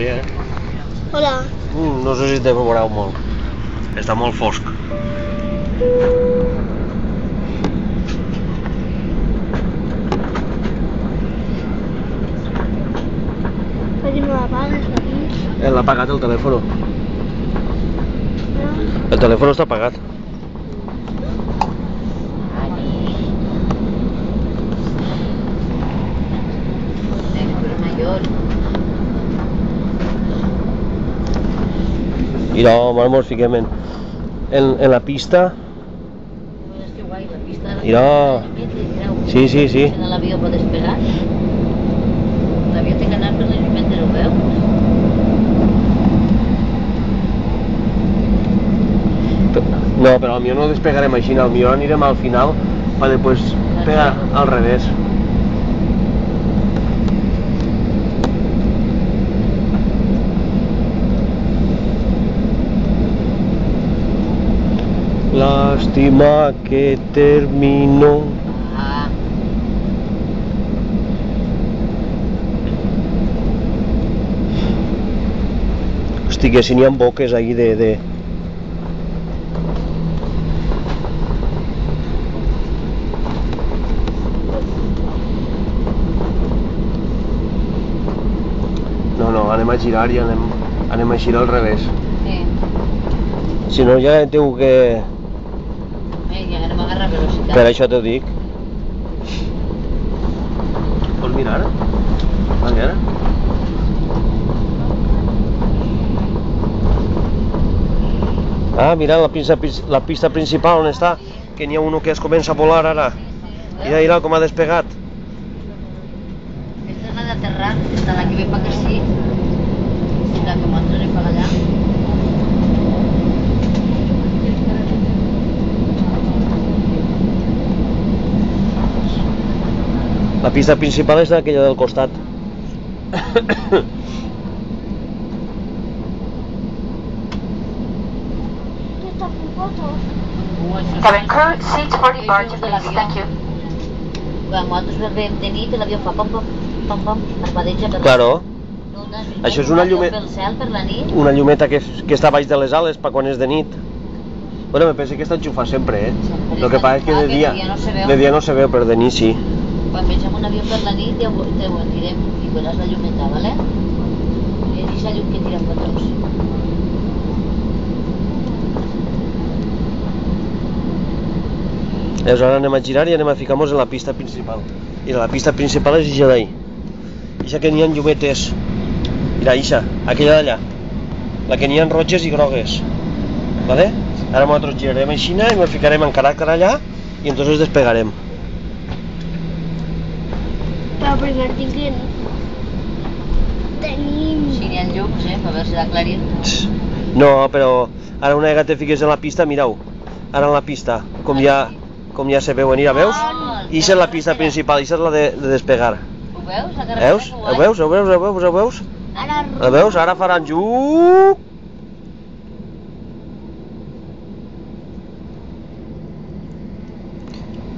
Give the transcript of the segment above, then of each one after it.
dia, Hola. No sé si te veureu molt. Està molt fosc. Per què no l'apagues, Martins? L'ha apagat el telèfon. No? El telèfon està apagat. Mira, home, ens fiquem en la pista. Mira. Sí. L'avió pot despegar. L'avió té que anar per l'Ajuntament, ho veus? No, però el millor no despegarem així, el millor anirem al final per després pegar al revés. Lástima que terminó. Hosti, que si n'hi ha boques ahí de... No, anem a girar i anem a girar al revés. Sí. Si no ja tengo que... Ja anem a agarrar velocitat. Per això t'ho dic. Vols mirar? Vale, ara. Ah, mira la pista principal on està, que n'hi ha uno que es comença a volar ara. Mira com ha despegat. Aquesta és la d'aterrar, està la que ve per aquí. Si la que m'entraré per allà. La pista principal és aquella del costat. Està fent fotos. Cabin crew, seats for departure, please. Thank you. Quan nosaltres veiem de nit, l'avió fa pom, parpadeja per Claro. No, Això és una llumeta. Pel cel, per la nit. Una llumeta que està baix de les ales per quan és de nit. Bueno, me penso que està enxufat sempre, Lo que passa és que de dia no se veu, però de nit sí. Quan vegem un avió per la nit, te ho direm i veuràs la llumeta, vale? És aquesta llum que tira fotos. Llavors ara anem a girar i anem a ficar-nos en la pista principal. Mira, la pista principal és ixa d'ahí. Ixa que n'hi ha llumetes. Mira, ixa, aquella d'allà. La que n'hi ha roges i grogues. Vale? Ara nosaltres girarem així i ens ficarem en caràcter allà i entonces despegarem. Però primer tenim... Si n'hi ha llums, per veure si d'aclarir. No, però ara una vegada te fiques en la pista, mireu. Ara en la pista, com ja se veuen, mira, veus? Ixa és la pista principal, ixa és la de despegar. Ho veus? Ho veus? Ho veus? Ara faran juuuuuc.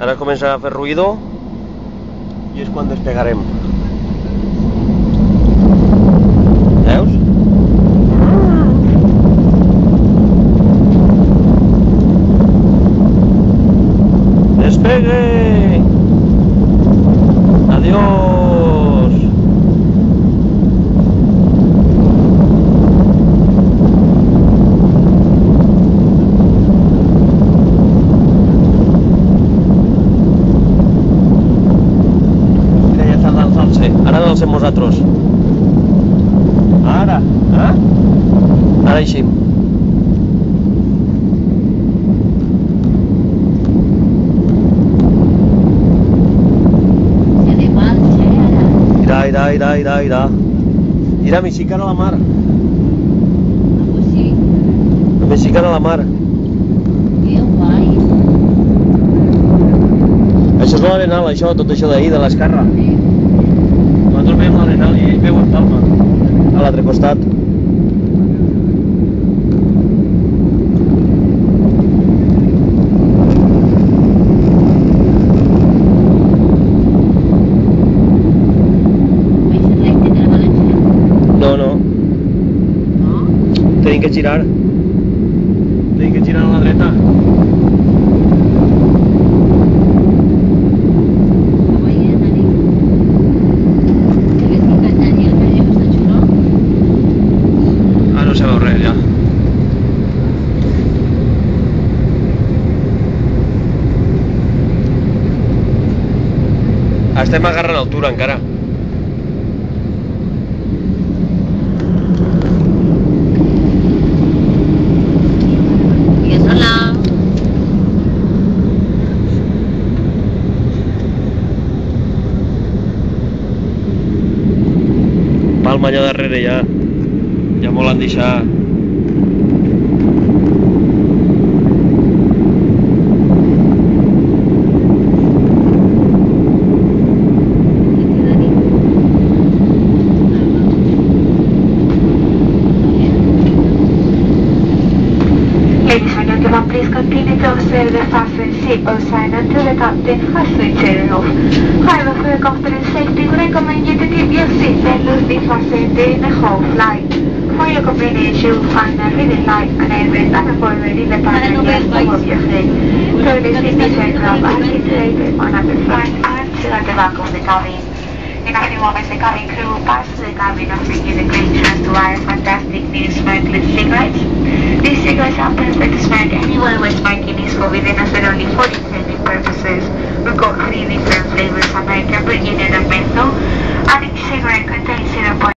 Ara començarà a fer ruïdo i és quan despegarem. Veus? ¡Despegue! ¡Adiós! Mira, ja està l'alçant-se. Ara l'alcem nosaltres. Ara, Ara eixim. Irà. Mira, me xiquen a la mar. Sí. Me xiquen a la mar. Que guai. Això és l'Arenal, això, tot això d'ahir, de l'esquerra. Nosaltres veiem l'Arenal i ells veuen Palma. A l'altre costat. No. que girar. Tenim que girar a la dreta. Ah, no se veu res, ja. Estem agarrant altura encara. Digues hola. Palma allà darrere ja. Ja m'ho l'han deixat. Ladies and gentlemen, please continue to observe the fasten seatbelt sign until the captain has switched it off. However, for your comfort and safety, we recommend you to keep your seatbelt loosely fastened during the whole flight. For your convenience, you will find a reading light and a red and a forward in the panel left of your head. Toilets in this aircraft are situated on the front and at the back of the cabin. In a few moments, the cabin crew will pass to the cabin and bring you the great chance to our fantastic new smokeless cigarettes. These cigarettes are perfect to smoke anywhere where smoking is forbidden, as they're only for intended purposes. We've got 3 different flavors: American, Virginia, and menthol, and each cigarette contains 0.5